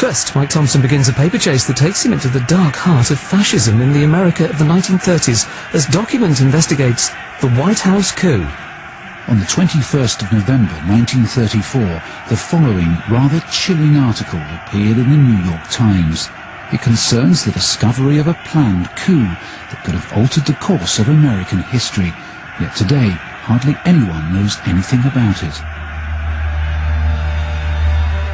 First, Mike Thompson begins a paper chase that takes him into the dark heart of fascism in the America of the 1930s as Document investigates the Whitehouse Coup. On the 21st of November 1934, the following rather chilling article appeared in the New York Times. It concerns the discovery of a planned coup that could have altered the course of American history. Yet today, hardly anyone knows anything about it.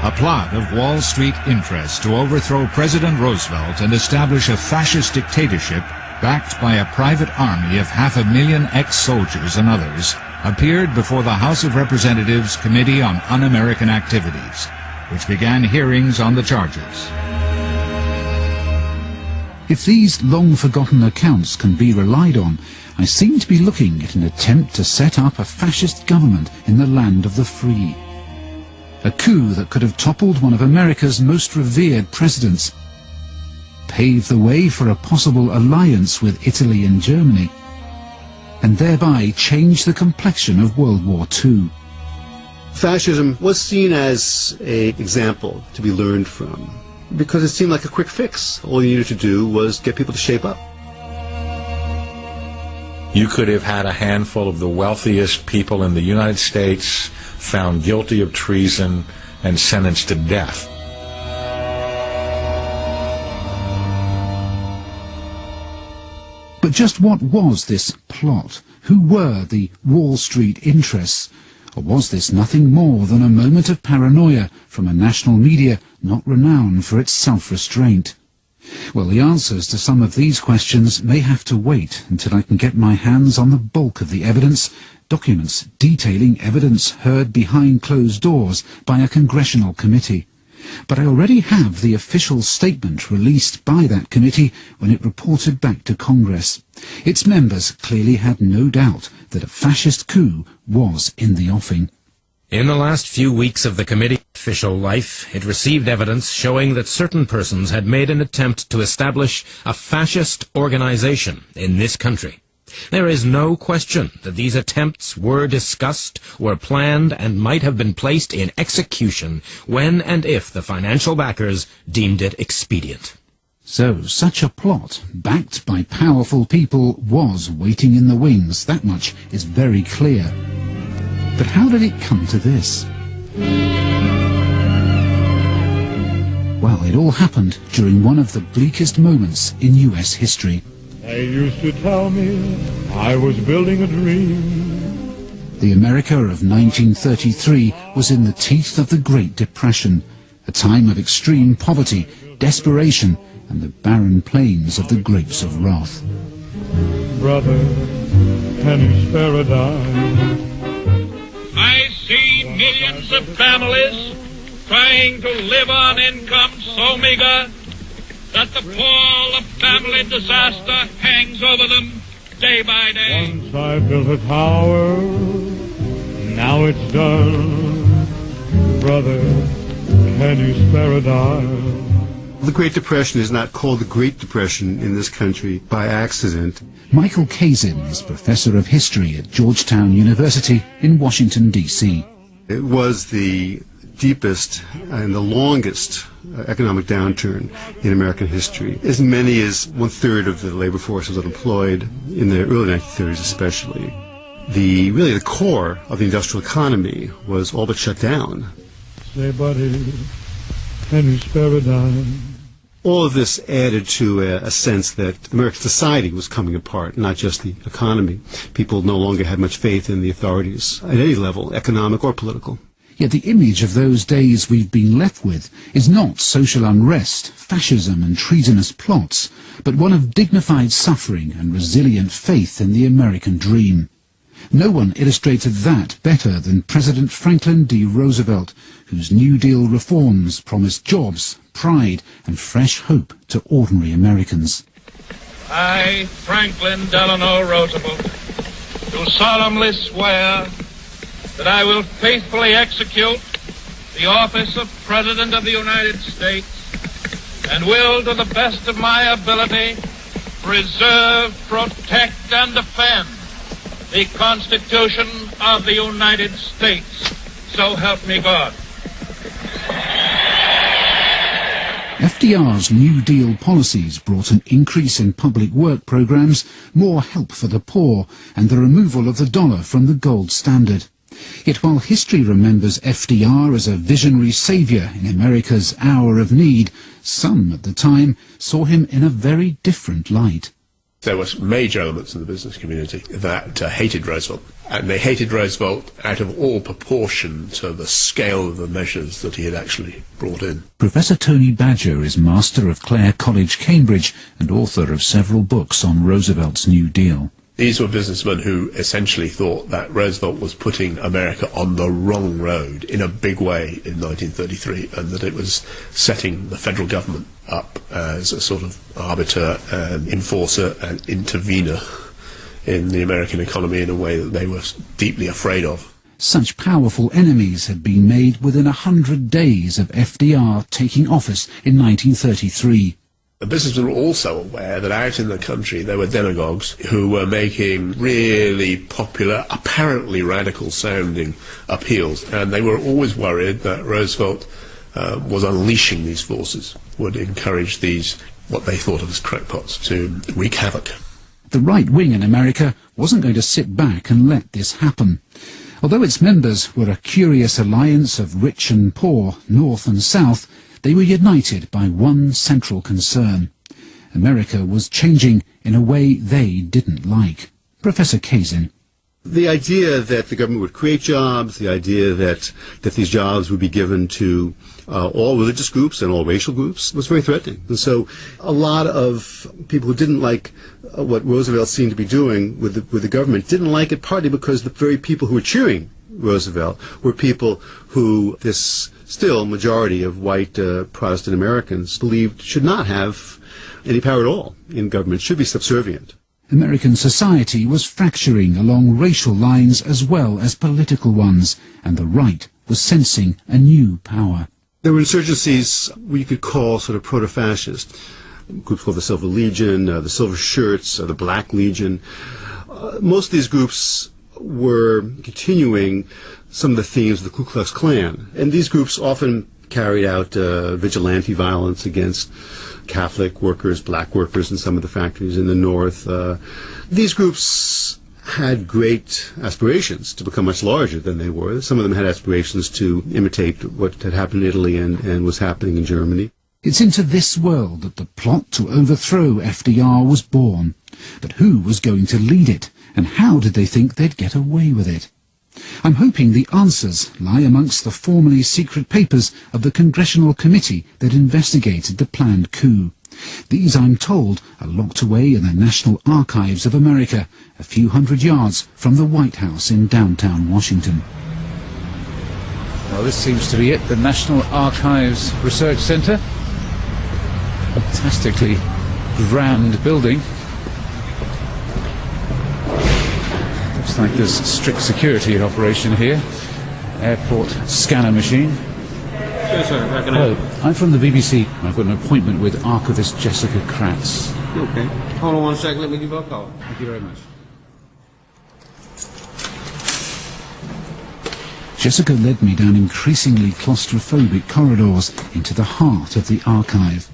A plot of Wall Street interests to overthrow President Roosevelt and establish a fascist dictatorship backed by a private army of 500,000 ex-soldiers and others appeared before the House of Representatives Committee on Un-American Activities, which began hearings on the charges. If these long-forgotten accounts can be relied on, I seem to be looking at an attempt to set up a fascist government in the land of the free. A coup that could have toppled one of America's most revered presidents, paved the way for a possible alliance with Italy and Germany, and thereby change the complexion of World War II. Fascism was seen as an example to be learned from, because it seemed like a quick fix. All you needed to do was get people to shape up. You could have had a handful of the wealthiest people in the United States found guilty of treason and sentenced to death. But just what was this plot? Who were the Wall Street interests? Or was this nothing more than a moment of paranoia from a national media not renowned for its self-restraint? Well, the answers to some of these questions may have to wait until I can get my hands on the bulk of the evidence, documents detailing evidence heard behind closed doors by a congressional committee. But I already have the official statement released by that committee when it reported back to Congress. Its members clearly had no doubt that a fascist coup was in the offing. In the last few weeks of the committee's official life, it received evidence showing that certain persons had made an attempt to establish a fascist organization in this country. There is no question that these attempts were discussed, were planned, and might have been placed in execution when and if the financial backers deemed it expedient. So, such a plot, backed by powerful people, was waiting in the wings. That much is very clear. But how did it come to this? Well, it all happened during one of the bleakest moments in US history. They used to tell me I was building a dream. The America of 1933 was in the teeth of the Great Depression, a time of extreme poverty, desperation, and the barren plains of the grapes of wrath. Brother, can you spare a dime? I see millions of families trying to live on income so meager that the pall of family disaster hangs over them day by day. Once I built a tower, now it's done. Brother, can you spare a dime? The Great Depression is not called the Great Depression in this country by accident. Michael Kazin is Professor of History at Georgetown University in Washington, D.C. It was the deepest and the longest economic downturn in American history. As many as 1/3 of the labor force was unemployed in the early 1930s especially. Really the core of the industrial economy was all but shut down. Say, buddy, can you spare a dime? All of this added to a sense that American society was coming apart, not just the economy. People no longer had much faith in the authorities at any level, economic or political. Yet the image of those days we've been left with is not social unrest, fascism and treasonous plots, but one of dignified suffering and resilient faith in the American dream. No one illustrated that better than President Franklin D. Roosevelt, whose New Deal reforms promised jobs, pride and fresh hope to ordinary Americans. I, Franklin Delano Roosevelt, do solemnly swear that I will faithfully execute the office of President of the United States and will, to the best of my ability, preserve, protect, and defend the Constitution of the United States. So help me God. FDR's New Deal policies brought an increase in public work programs, more help for the poor, and the removal of the dollar from the gold standard. Yet while history remembers FDR as a visionary saviour in America's hour of need, some at the time saw him in a very different light. There were major elements in the business community that hated Roosevelt, and they hated Roosevelt out of all proportion to the scale of the measures that he had actually brought in. Professor Tony Badger is Master of Clare College, Cambridge, and author of several books on Roosevelt's New Deal. These were businessmen who essentially thought that Roosevelt was putting America on the wrong road in a big way in 1933, and that it was setting the federal government up as a sort of arbiter and enforcer and intervener in the American economy in a way that they were deeply afraid of. Such powerful enemies had been made within 100 days of FDR taking office in 1933. The businessmen were also aware that out in the country there were demagogues who were making really popular, apparently radical-sounding appeals, and they were always worried that Roosevelt was unleashing these forces, would encourage these, what they thought of as crackpots, to wreak havoc. The right wing in America wasn't going to sit back and let this happen. Although its members were a curious alliance of rich and poor, north and south, they were united by one central concern. America was changing in a way they didn't like. Professor Kazin. The idea that the government would create jobs, the idea that these jobs would be given to all religious groups and all racial groups was very threatening. And so a lot of people who didn't like what Roosevelt seemed to be doing with the government didn't like it, partly because the very people who were cheering Roosevelt were people who this still majority of white Protestant Americans believed should not have any power at all in government, should be subservient. American society was fracturing along racial lines as well as political ones, and the right was sensing a new power. There were insurgencies we could call sort of proto-fascist, groups called the Silver Legion, the Silver Shirts, the Black Legion. Most of these groups were continuing some of the themes of the Ku Klux Klan, and these groups often carried out vigilante violence against Catholic workers, black workers in some of the factories in the North. These groups had great aspirations to become much larger than they were. Some of them had aspirations to imitate what had happened in Italy and was happening in Germany. It's into this world that the plot to overthrow FDR was born. But who was going to lead it, and how did they think they'd get away with it? I'm hoping the answers lie amongst the formerly secret papers of the Congressional Committee that investigated the planned coup. These, I'm told, are locked away in the National Archives of America, a few hundred yards from the White House in downtown Washington. Well, this seems to be it, the National Archives Research Center. Fantastically grand building. Looks like there's strict security in operation here. Airport scanner machine. Yes, sir. How can I help? Hello, I'm from the BBC. I've got an appointment with archivist Jessica Kratz. Okay. Hold on 1 second. Let me give her a call. Thank you very much. Jessica led me down increasingly claustrophobic corridors into the heart of the archive.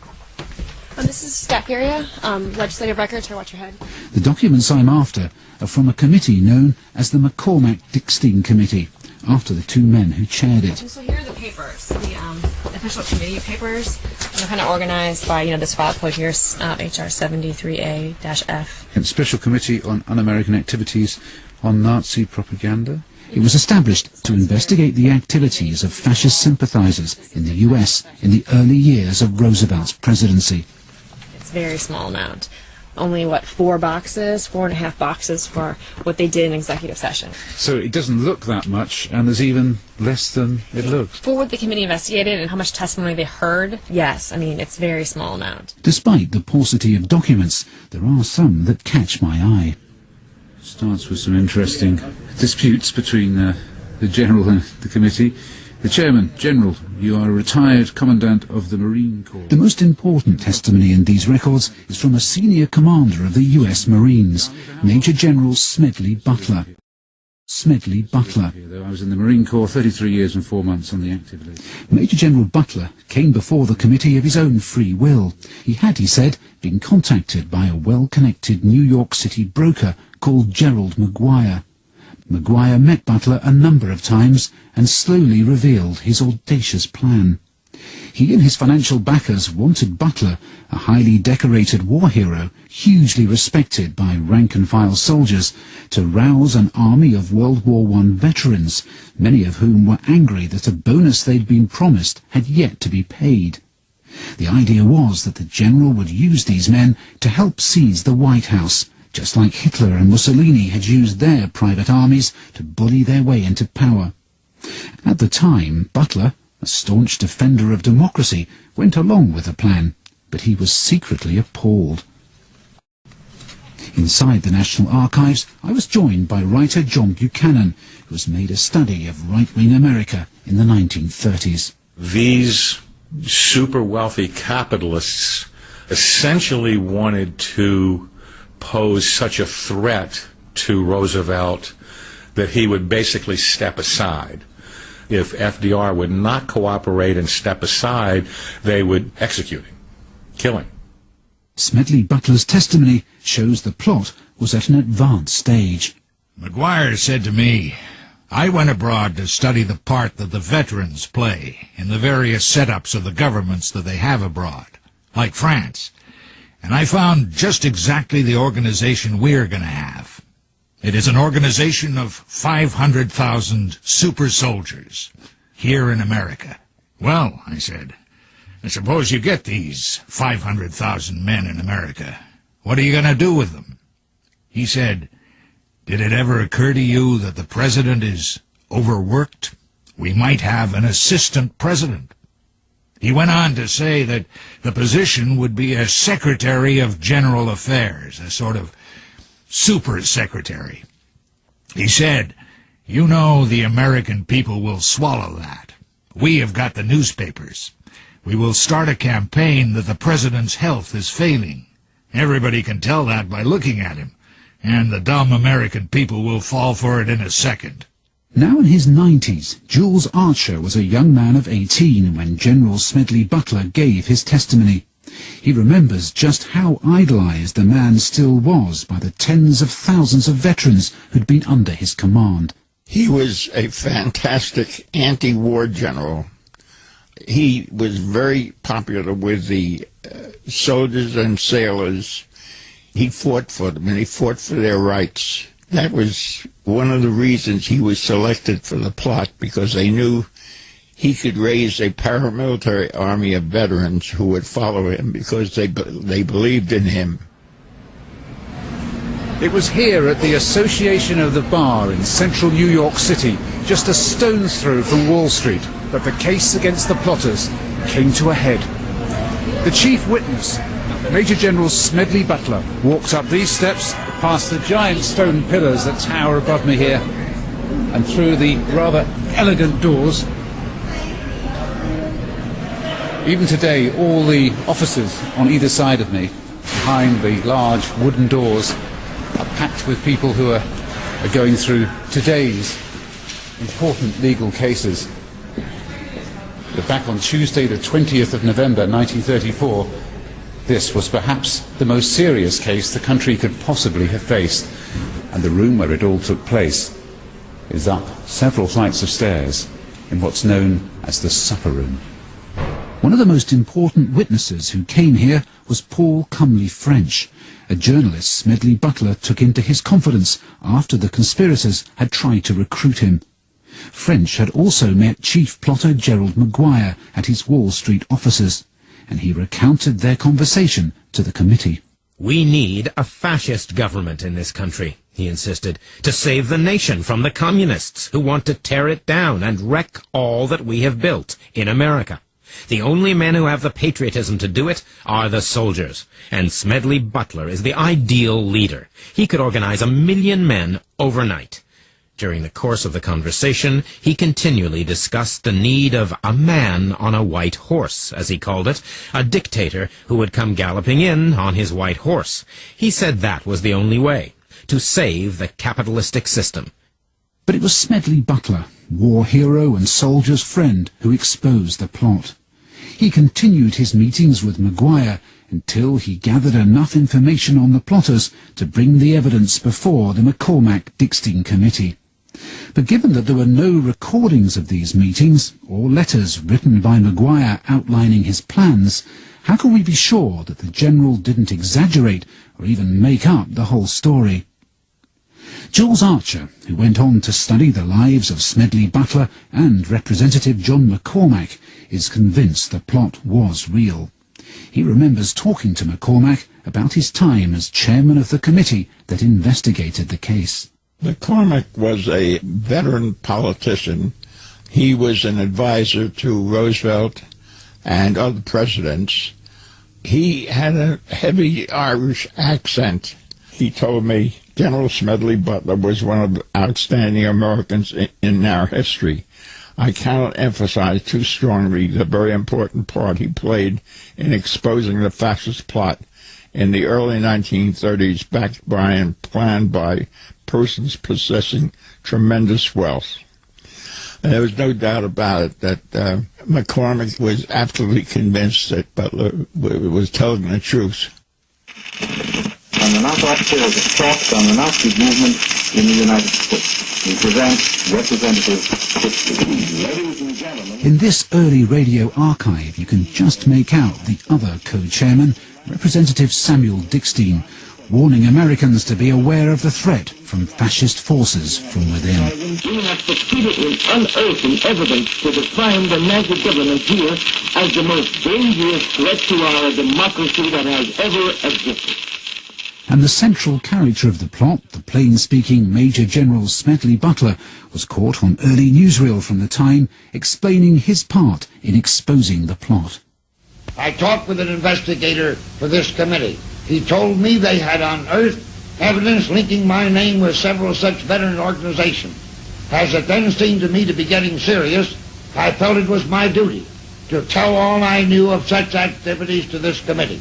This is staff area, legislative records. Here, watch your head. The documents I'm after are from a committee known as the McCormack-Dickstein Committee, after the two men who chaired it. So here are the papers, the official committee papers. They're kind of organized by, this file code here, HR 73A-F. And Special Committee on Un-American Activities on Nazi Propaganda. It was established to investigate the activities of fascist sympathizers in the US in the early years of Roosevelt's presidency. It's a very small amount. Only, 4.5 boxes for what they did in executive session. So it doesn't look that much, and there's even less than it looks. For what the committee investigated and how much testimony they heard, yes, it's a very small amount. Despite the paucity of documents, there are some that catch my eye. Starts with some interesting disputes between the General and the committee. The Chairman, General, you are a retired Commandant of the Marine Corps. The most important testimony in these records is from a senior commander of the US Marines, Major General Smedley Butler. Smedley Butler. I was in the Marine Corps 33 years and 4 months on the active list. Major General Butler came before the committee of his own free will. He had, he said, been contacted by a well-connected New York City broker called Gerald Maguire. Maguire met Butler a number of times and slowly revealed his audacious plan. He and his financial backers wanted Butler, a highly decorated war hero, hugely respected by rank-and-file soldiers, to rouse an army of World War I veterans, many of whom were angry that a bonus they'd been promised had yet to be paid. The idea was that the general would use these men to help seize the White House, just like Hitler and Mussolini had used their private armies to bully their way into power. At the time, Butler, a staunch defender of democracy, went along with the plan, but he was secretly appalled. Inside the National Archives, I was joined by writer John Buchanan, who has made a study of right-wing America in the 1930s. These super wealthy capitalists essentially wanted to pose such a threat to Roosevelt that he would basically step aside. If FDR would not cooperate and step aside, they would execute him, kill him. Smedley Butler's testimony shows the plot was at an advanced stage. Maguire said to me, "I went abroad to study the part that the veterans play in the various setups of the governments that they have abroad, like France, and I found just exactly the organization we're going to have. It is an organization of 500,000 super soldiers here in America." "Well," I said, "I suppose you get these 500,000 men in America. What are you going to do with them?" He said, "Did it ever occur to you that the president is overworked? We might have an assistant president." He went on to say that the position would be a Secretary of General Affairs, a sort of super secretary. He said, "You know the American people will swallow that. We have got the newspapers. We will start a campaign that the president's health is failing. Everybody can tell that by looking at him, and the dumb American people will fall for it in a second." Now in his 90s, Jules Archer was a young man of 18 when General Smedley Butler gave his testimony. He remembers just how idolized the man still was by the tens of thousands of veterans who'd been under his command. He was a fantastic anti-war general. He was very popular with the soldiers and sailors. He fought for them, and he fought for their rights. That was one of the reasons he was selected for the plot, because they knew he could raise a paramilitary army of veterans who would follow him because they believed in him. It was here at the Association of the Bar in central New York City, just a stone's throw from Wall Street, that the case against the plotters came to a head. The chief witness, Major General Smedley Butler, walked up these steps, past the giant stone pillars that tower above me here, and through the rather elegant doors. Even today, all the officers on either side of me, behind the large wooden doors, are packed with people who are going through today's important legal cases. But back on Tuesday, the 20th of November, 1934, this was perhaps the most serious case the country could possibly have faced, and the room where it all took place is up several flights of stairs in what's known as the supper room. One of the most important witnesses who came here was Paul Cumley French, a journalist Smedley Butler took into his confidence after the conspirators had tried to recruit him. French had also met chief plotter Gerald Maguire at his Wall Street offices, and he recounted their conversation to the committee. "We need a fascist government in this country," he insisted, "to save the nation from the communists who want to tear it down and wreck all that we have built in America. The only men who have the patriotism to do it are the soldiers, and Smedley Butler is the ideal leader. He could organize 1 million men overnight." During the course of the conversation, he continually discussed the need of a man on a white horse, as he called it, a dictator who would come galloping in on his white horse. He said that was the only way to save the capitalistic system. But it was Smedley Butler, war hero and soldier's friend, who exposed the plot. He continued his meetings with Maguire until he gathered enough information on the plotters to bring the evidence before the McCormack-Dickstein Committee. But given that there were no recordings of these meetings, or letters written by Maguire outlining his plans, how can we be sure that the general didn't exaggerate or even make up the whole story? Jules Archer, who went on to study the lives of Smedley Butler and Representative John McCormack, is convinced the plot was real. He remembers talking to McCormack about his time as chairman of the committee that investigated the case. McCormack was a veteran politician. He was an advisor to Roosevelt and other presidents. He had a heavy Irish accent. He told me General Smedley Butler was one of the outstanding Americans in our history. I cannot emphasize too strongly the very important part he played in exposing the fascist plot in the early 1930s, backed by and planned by persons possessing tremendous wealth. And there was no doubt about it that McCormack was absolutely convinced that Butler was telling the truth. On the Nazi attack on the Nazi movement in the United States. We present Representative Ladies and gentlemen. In this early radio archive, you can just make out the other co-chairman, Representative Samuel Dickstein, warning Americans to be aware of the threat from fascist forces from within. We have succeeded in unearthing evidence to define the Nazi government here as the most dangerous threat to our democracy that has ever existed. And the central character of the plot, the plain-speaking Major General Smedley Butler, was caught on early newsreel from the time, explaining his part in exposing the plot. I talked with an investigator for this committee. He told me they had unearthed evidence linking my name with several such veteran organizations. As it then seemed to me to be getting serious, I felt it was my duty to tell all I knew of such activities to this committee.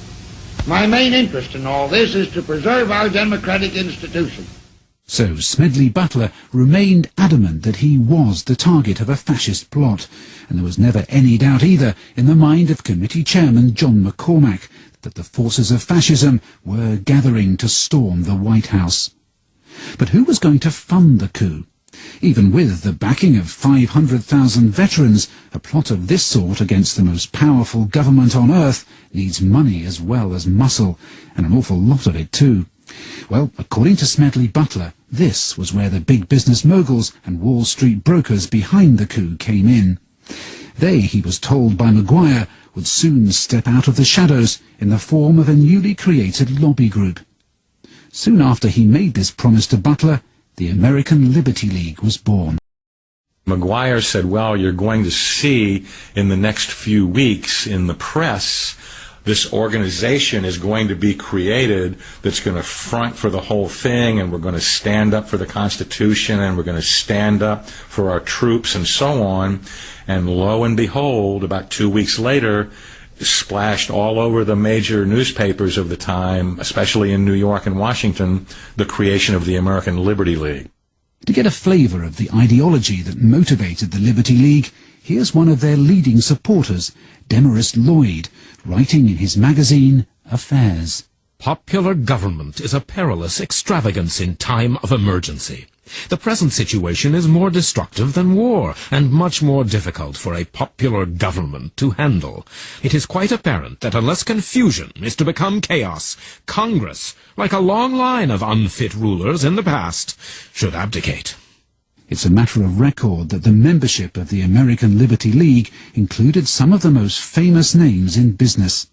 My main interest in all this is to preserve our democratic institution. So Smedley Butler remained adamant that he was the target of a fascist plot, and there was never any doubt either in the mind of committee chairman John McCormack that the forces of fascism were gathering to storm the White House. But who was going to fund the coup? Even with the backing of 500,000 veterans, a plot of this sort against the most powerful government on earth needs money as well as muscle, and an awful lot of it too. Well, according to Smedley Butler, this was where the big business moguls and Wall Street brokers behind the coup came in. They, he was told by Maguire, would soon step out of the shadows in the form of a newly created lobby group. Soon after he made this promise to Butler, the American Liberty League was born. Maguire said, well, you're going to see in the next few weeks in the press, this organization is going to be created that's going to front for the whole thing, and we're going to stand up for the Constitution, and we're going to stand up for our troops, and so on. And lo and behold, about 2 weeks later, splashed all over the major newspapers of the time, especially in New York and Washington, the creation of the American Liberty League. To get a flavour of the ideology that motivated the Liberty League, here's one of their leading supporters, Demarest Lloyd, writing in his magazine, Affairs. Popular government is a perilous extravagance in time of emergency. The present situation is more destructive than war, and much more difficult for a popular government to handle. It is quite apparent that unless confusion is to become chaos, Congress, like a long line of unfit rulers in the past, should abdicate. It's a matter of record that the membership of the American Liberty League included some of the most famous names in business.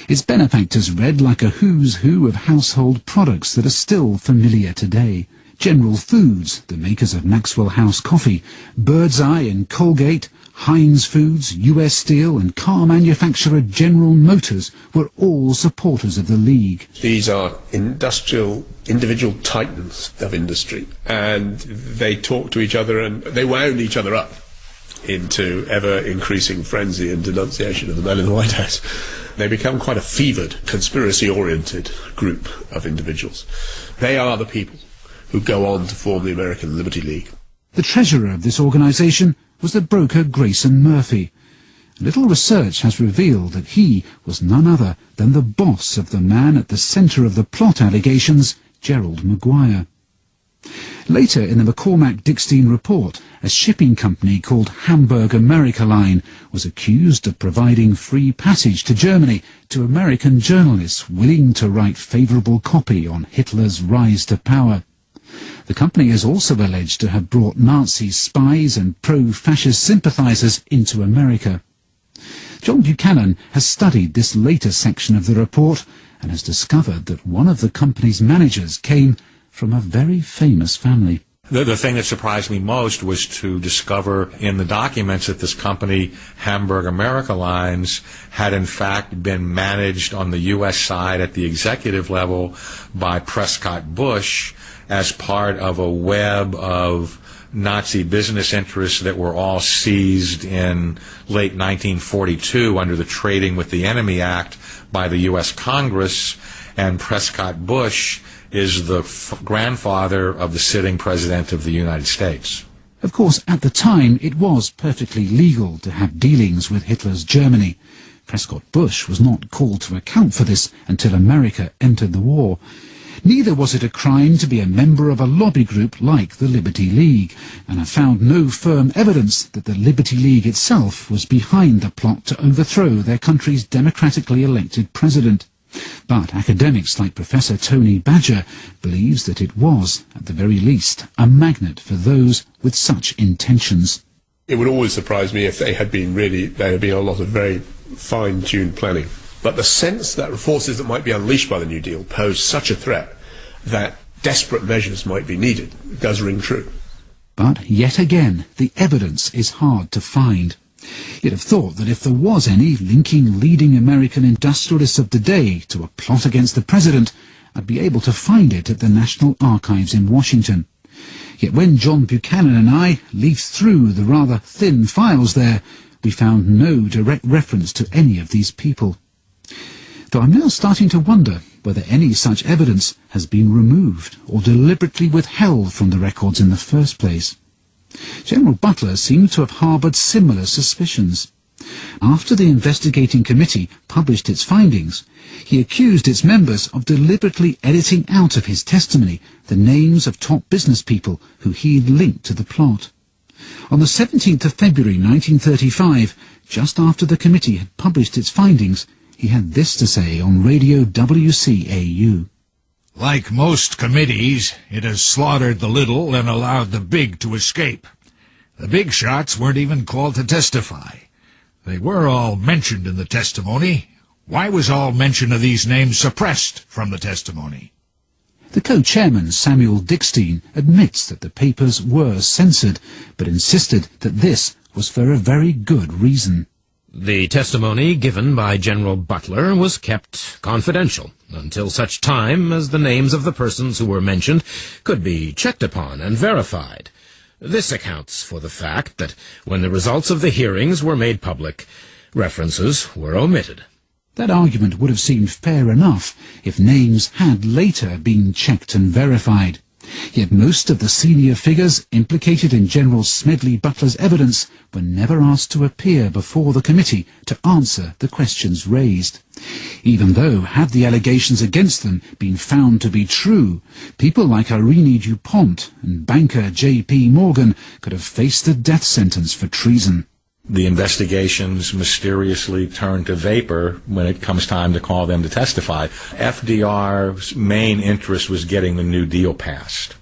Its benefactors read like a who's who of household products that are still familiar today. General Foods, the makers of Maxwell House coffee, Birdseye and Colgate, Heinz Foods, US Steel and car manufacturer General Motors were all supporters of the League. These are industrial, individual titans of industry, and they talk to each other and they wound each other up into ever-increasing frenzy and denunciation of the man in the White House. They become quite a fevered, conspiracy-oriented group of individuals. They are the people who go on to form the American Liberty League. The treasurer of this organisation was the broker Grayson Murphy. Little research has revealed that he was none other than the boss of the man at the centre of the plot allegations, Gerald Maguire. Later in the McCormack-Dickstein report, a shipping company called Hamburg America Line was accused of providing free passage to Germany to American journalists willing to write favourable copy on Hitler's rise to power. The company is also alleged to have brought Nazi spies and pro-fascist sympathisers into America. John Buchanan has studied this later section of the report and has discovered that one of the company's managers came from a very famous family. The thing that surprised me most was to discover in the documents that this company, Hamburg America Lines, had in fact been managed on the U.S. side at the executive level by Prescott Bush as part of a web of Nazi business interests that were all seized in late 1942 under the Trading with the Enemy Act by the U.S. Congress, and Prescott Bush is the grandfather of the sitting President of the United States. Of course, at the time, it was perfectly legal to have dealings with Hitler's Germany. Prescott Bush was not called to account for this until America entered the war. Neither was it a crime to be a member of a lobby group like the Liberty League, and have found no firm evidence that the Liberty League itself was behind the plot to overthrow their country's democratically elected president. But academics like Professor Tony Badger believes that it was, at the very least, a magnet for those with such intentions. It would always surprise me if there had been a lot of very fine-tuned planning. But the sense that forces that might be unleashed by the New Deal pose such a threat that desperate measures might be needed does ring true. But yet again, the evidence is hard to find. You'd have thought that if there was any linking leading American industrialists of the day to a plot against the president, I'd be able to find it at the National Archives in Washington. Yet when John Buchanan and I leafed through the rather thin files there, we found no direct reference to any of these people. Though I'm now starting to wonder whether any such evidence has been removed or deliberately withheld from the records in the first place. General Butler seemed to have harboured similar suspicions. After the investigating committee published its findings, he accused its members of deliberately editing out of his testimony the names of top business people who he'd linked to the plot. On the 17th of February 1935, just after the committee had published its findings, he had this to say on Radio WCAU. Like most committees, it has slaughtered the little and allowed the big to escape. The big shots weren't even called to testify. They were all mentioned in the testimony. Why was all mention of these names suppressed from the testimony? The co-chairman, Samuel Dickstein, admits that the papers were censored, but insisted that this was for a very good reason. The testimony given by General Butler was kept confidential until such time as the names of the persons who were mentioned could be checked upon and verified. This accounts for the fact that when the results of the hearings were made public, references were omitted. That argument would have seemed fair enough if names had later been checked and verified. Yet most of the senior figures implicated in General Smedley Butler's evidence were never asked to appear before the committee to answer the questions raised. Even though, had the allegations against them been found to be true, people like Irene DuPont and banker J.P. Morgan could have faced the death sentence for treason. The investigations mysteriously turn to vapor when it comes time to call them to testify. FDR's main interest was getting the New Deal passed.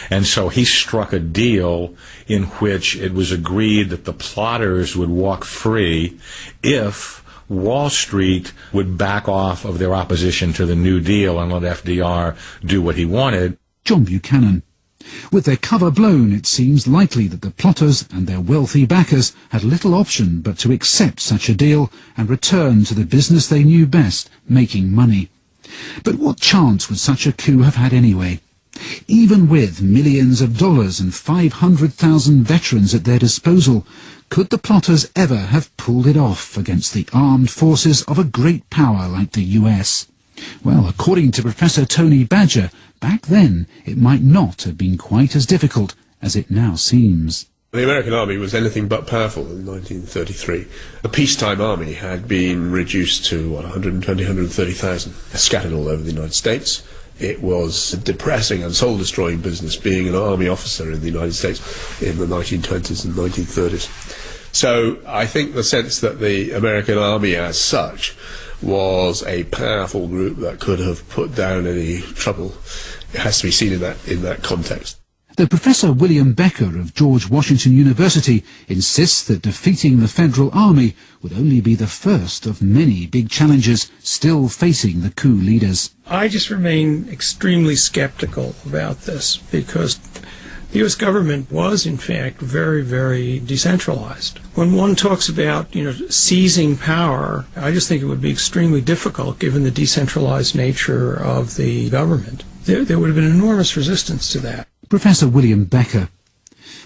And so he struck a deal in which it was agreed that the plotters would walk free if Wall Street would back off of their opposition to the New Deal and let FDR do what he wanted. John Buchanan. With their cover blown, it seems likely that the plotters and their wealthy backers had little option but to accept such a deal and return to the business they knew best, making money. But what chance would such a coup have had anyway? Even with millions of dollars and 500,000 veterans at their disposal, could the plotters ever have pulled it off against the armed forces of a great power like the US? Well, according to Professor Tony Badger, back then it might not have been quite as difficult as it now seems. The American army was anything but powerful in 1933. The peacetime army had been reduced to 120,000, 130,000, scattered all over the United States. It was a depressing and soul-destroying business being an army officer in the United States in the 1920s and 1930s. So I think the sense that the American army as such was a powerful group that could have put down any trouble, it has to be seen in that context. Though Professor William Becker of George Washington University insists that defeating the Federal Army would only be the first of many big challenges still facing the coup leaders. I just remain extremely skeptical about this because the U.S. government was, in fact, very, very decentralized. When one talks about, seizing power, I just think it would be extremely difficult given the decentralized nature of the government. There would have been enormous resistance to that. Professor William Becker.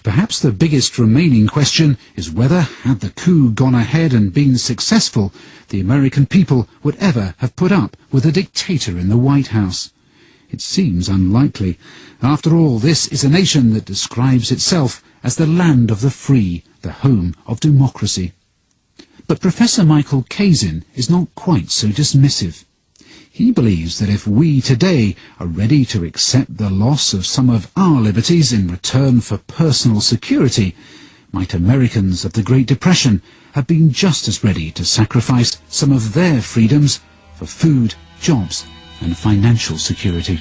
Perhaps the biggest remaining question is whether, had the coup gone ahead and been successful, the American people would ever have put up with a dictator in the White House. It seems unlikely. After all, this is a nation that describes itself as the land of the free, the home of democracy. But Professor Michael Kazin is not quite so dismissive. He believes that if we today are ready to accept the loss of some of our liberties in return for personal security, might Americans of the Great Depression have been just as ready to sacrifice some of their freedoms for food, jobs, and financial security.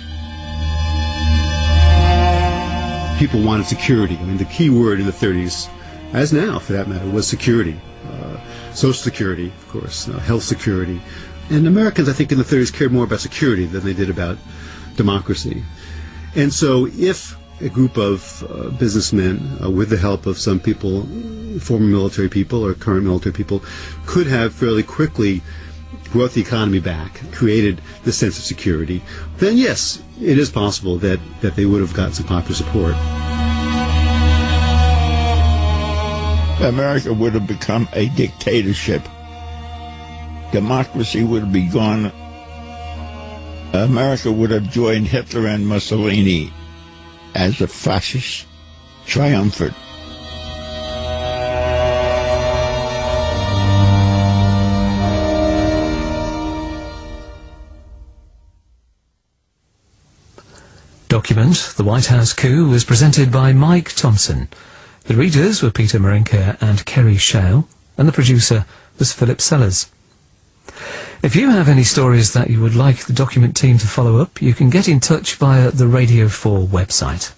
People wanted security. I mean, the key word in the 30s, as now for that matter, was security. Social security, of course, health security. And Americans, I think, in the 30s cared more about security than they did about democracy. And so if a group of businessmen, with the help of some people, former military people or current military people, could have fairly quickly brought the economy back, created the sense of security, then yes, it is possible that they would have got some popular support. America would have become a dictatorship. Democracy would be gone. America would have joined Hitler and Mussolini as a fascist triumvirate. Document, The Whitehouse Coup, was presented by Mike Thompson. The readers were Peter Marinker and Kerry Shale, and the producer was Philip Sellers. If you have any stories that you would like the document team to follow up, you can get in touch via the Radio 4 website.